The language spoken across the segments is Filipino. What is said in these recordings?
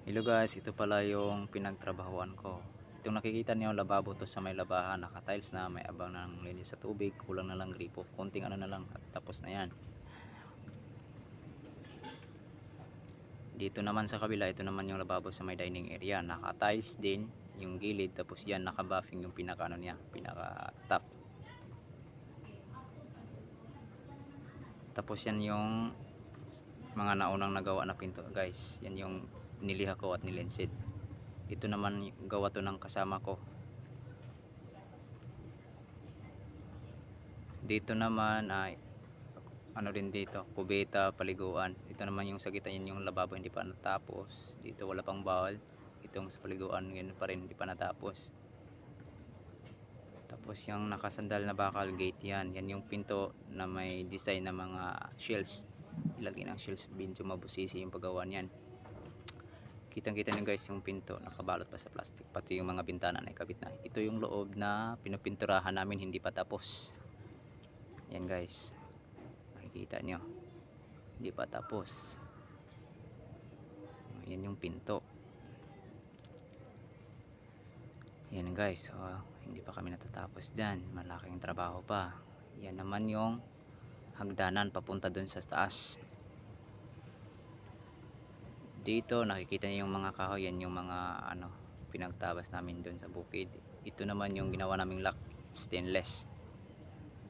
Hello guys, ito pala yung pinagtrabahuan ko. Itong nakikita niyo lababo to sa may labahan, naka-tiles na, may abang ng linis sa tubig, kulang na lang gripo, konting ano na lang at tapos na yan. Dito naman sa kabila, ito naman yung lababo sa may dining area, naka-tiles din yung gilid, tapos yan naka-buffing yung pinaka ano niya, pinaka top. Tapos yan yung mga naunang nagawa na pinto guys, yan yung niliha ko at nilensid. Ito naman gawa to ng kasama ko. Dito naman ay ano din dito, kubeta, paliguan. Ito naman yung sa gitna, yun yung lababo hindi pa natapos. Dito wala pang bawal. Itong sa paliguan yun pa rin hindi pa natapos. Tapos yung nakasandal na bakal gate yan. Yan yung pinto na may design na mga shells. Ilagay ng shells, medyo mabusisi yung paggawa niyan. Kitang kita nyo guys yung pinto nakabalot pa sa plastic, pati yung mga bintana na ikabit na. Ito yung loob na pinupinturahan namin, hindi pa tapos. Yan guys, makikita nyo hindi pa tapos. Yan yung pinto. Yan guys, hindi pa kami natatapos dyan, malaking trabaho pa. Yan naman yung hagdanan papunta dun sa taas. Dito nakikita niyo yung mga kahoy, yan yung mga ano pinagtabas namin dun sa bukid. Ito naman yung ginawa naming lock, stainless.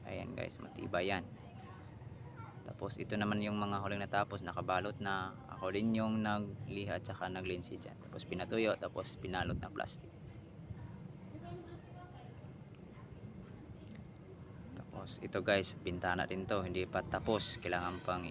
Ayan guys, matibay yan. Tapos ito naman yung mga huling natapos, nakabalot na. Ako din yung nagliha at saka naglinsi dyan. Tapos pinatuyo, tapos pinalot na plastic. Tapos ito guys, bintana din to, hindi pa tapos, kailangan pang